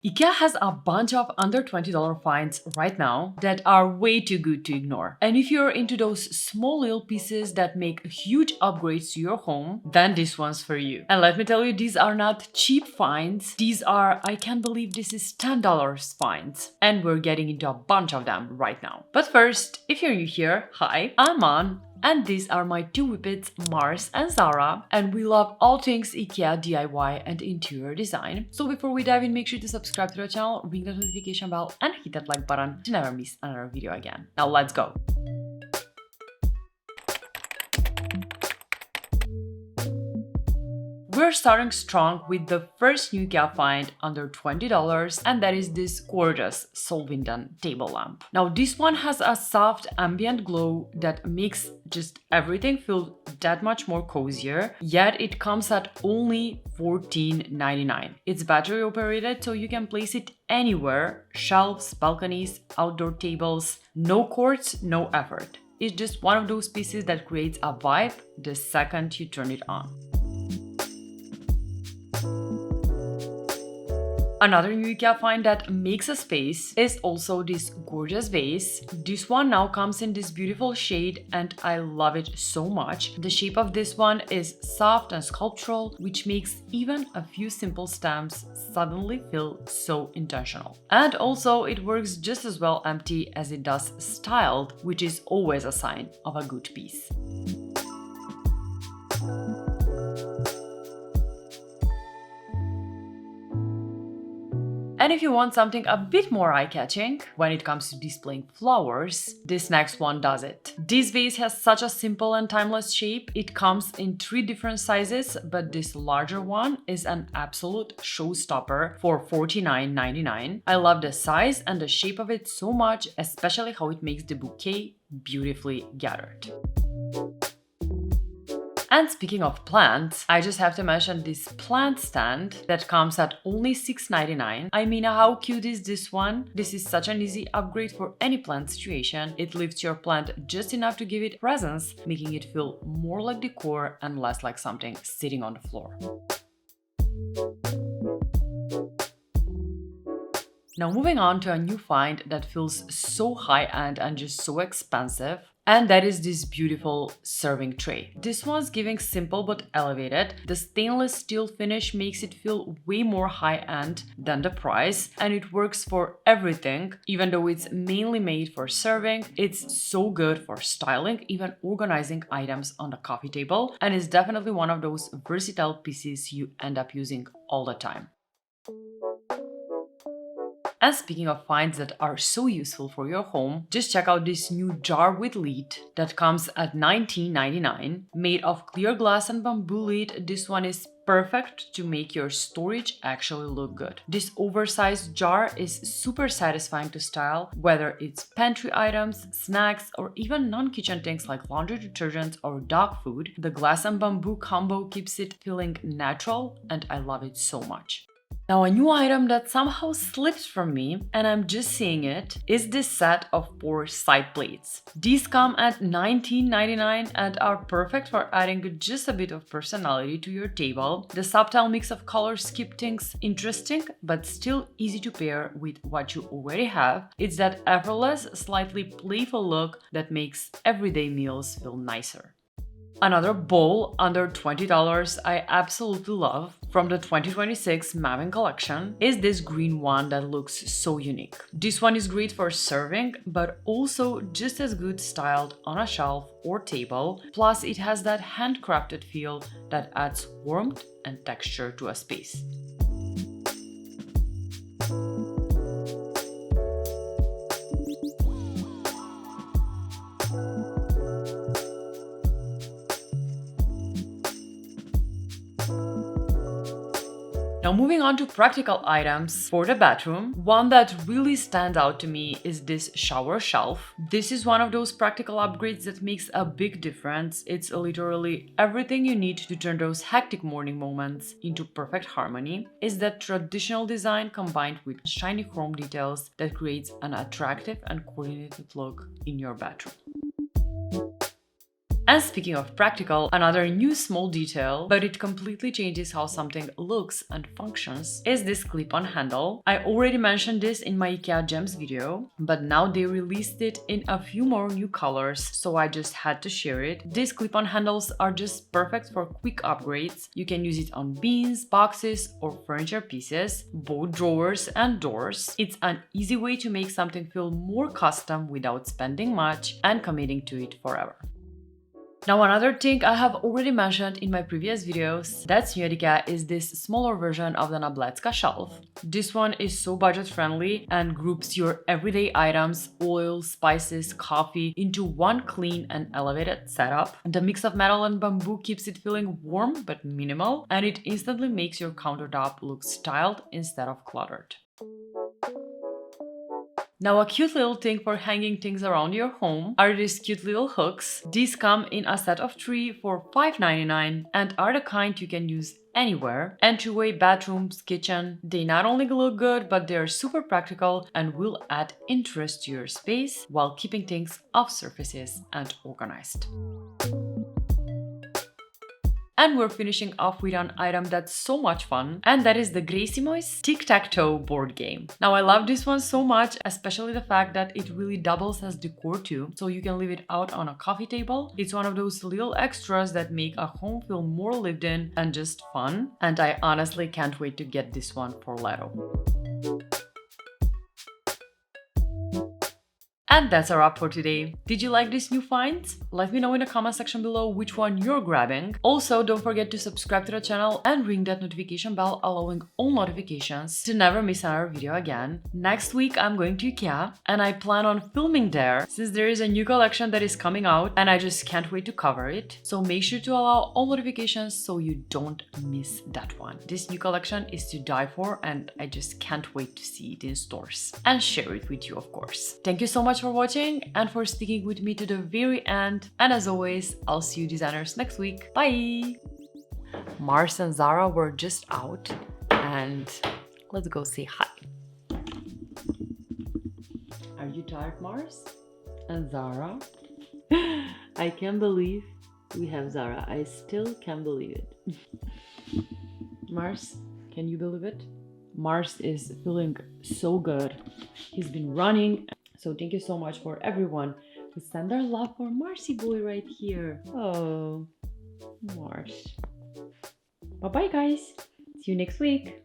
Ikea has a bunch of under $20 finds right now that are way too good to ignore. And if you're into those small little pieces that make huge upgrades to your home, then this one's for you. And let me tell you, these are not cheap finds. These are, I can't believe this is $10 finds. And we're getting into a bunch of them right now. But first, if you're new here, hi, I'm An. And these are my two whippets, Mars and Zara, and we love all things IKEA DIY and interior design. So before we dive in, make sure to subscribe to the channel, ring the notification bell, and hit that like button to never miss another video again. Now let's go! We're starting strong with the first new IKEA find under $20, and that is this gorgeous SOLVINDEN table lamp. Now this one has a soft ambient glow that makes just everything feel that much more cozier, yet it comes at only $14.99. It's battery operated, so you can place it anywhere: shelves, balconies, outdoor tables. No cords, no effort. It's just one of those pieces that creates a vibe the second you turn it on. Another new IKEA find that makes a space is also this gorgeous vase. This one now comes in this beautiful shade and I love it so much. The shape of this one is soft and sculptural, which makes even a few simple stamps suddenly feel so intentional. And also it works just as well empty as it does styled, which is always a sign of a good piece. And if you want something a bit more eye-catching when it comes to displaying flowers, this next one does it. This vase has such a simple and timeless shape. It comes in 3 different sizes, but this larger one is an absolute showstopper for $49.99. I love the size and the shape of it so much, especially how it makes the bouquet beautifully gathered. And speaking of plants, I just have to mention this plant stand that comes at only $6.99. I mean, how cute is this one? This is such an easy upgrade for any plant situation. It lifts your plant just enough to give it presence, making it feel more like decor and less like something sitting on the floor. Now moving on to a new find that feels so high-end and just so expensive. And that is this beautiful serving tray. This one's giving simple but elevated. The stainless steel finish makes it feel way more high-end than the price, and it works for everything. Even though it's mainly made for serving, it's so good for styling, even organizing items on the coffee table, and is definitely one of those versatile pieces you end up using all the time. And speaking of finds that are so useful for your home, just check out this new jar with lid that comes at $19.99. Made of clear glass and bamboo lid, this one is perfect to make your storage actually look good. This oversized jar is super satisfying to style, whether it's pantry items, snacks, or even non-kitchen things like laundry detergent or dog food. The glass and bamboo combo keeps it feeling natural, and I love it so much. Now, a new item that somehow slipped from me, and I'm just seeing it, is this set of 4 side plates. These come at $19.99 and are perfect for adding just a bit of personality to your table. The subtle mix of colors keep things interesting, but still easy to pair with what you already have. It's that effortless, slightly playful look that makes everyday meals feel nicer. Another bowl under $20 I absolutely love from the 2026 MÄVINN collection is this green one that looks so unique. This one is great for serving, but also just as good styled on a shelf or table. Plus, it has that handcrafted feel that adds warmth and texture to a space. Now moving on to practical items for the bathroom, one that really stands out to me is this shower shelf. This is one of those practical upgrades that makes a big difference. It's literally everything you need to turn those hectic morning moments into perfect harmony. It's that traditional design combined with shiny chrome details that creates an attractive and coordinated look in your bathroom. And speaking of practical, another new small detail, but it completely changes how something looks and functions, is this clip-on handle. I already mentioned this in my Ikea gems video, but now they released it in a few more new colors, so I just had to share it. These clip-on handles are just perfect for quick upgrades. You can use it on bins, boxes, or furniture pieces, both drawers and doors. It's an easy way to make something feel more custom without spending much and committing to it forever. Now another thing I have already mentioned in my previous videos that's new at IKEA is this smaller version of the NÅLBLECKA shelf. This one is so budget friendly and groups your everyday items, oil, spices, coffee into one clean and elevated setup. The mix of metal and bamboo keeps it feeling warm but minimal, and it instantly makes your countertop look styled instead of cluttered. Now a cute little thing for hanging things around your home are these cute little hooks. These come in a set of 3 for $5.99 and are the kind you can use anywhere. Entryway, bathrooms, kitchen. They not only look good, but they are super practical and will add interest to your space while keeping things off surfaces and organized. And we're finishing off with an item that's so much fun, and that is the GREJSIMOJS Tic-Tac-Toe board game. Now I love this one so much, especially the fact that it really doubles as decor too, so you can leave it out on a coffee table. It's one of those little extras that make a home feel more lived in and just fun, and I honestly can't wait to get this one for Leto. And that's a wrap for today. Did you like these new finds? Let me know in the comment section below which one you're grabbing. Also, don't forget to subscribe to the channel and ring that notification bell, allowing all notifications to never miss another video again. Next week I'm going to IKEA and I plan on filming there since there is a new collection that is coming out and I just can't wait to cover it. So make sure to allow all notifications so you don't miss that one. This new collection is to die for and I just can't wait to see it in stores and share it with you, of course. Thank you so much for watching and for sticking with me to the very end, and as always, I'll see you designers next week. Bye! Mars and Zara were just out and let's go say hi. Are you tired, Mars and Zara? I can't believe we have Zara. I still can't believe it. Mars, can you believe it? Mars is feeling so good. He's been running. So thank you so much for everyone who sent their love for Marcy boy right here. Oh, Mars. Bye-bye, guys. See you next week.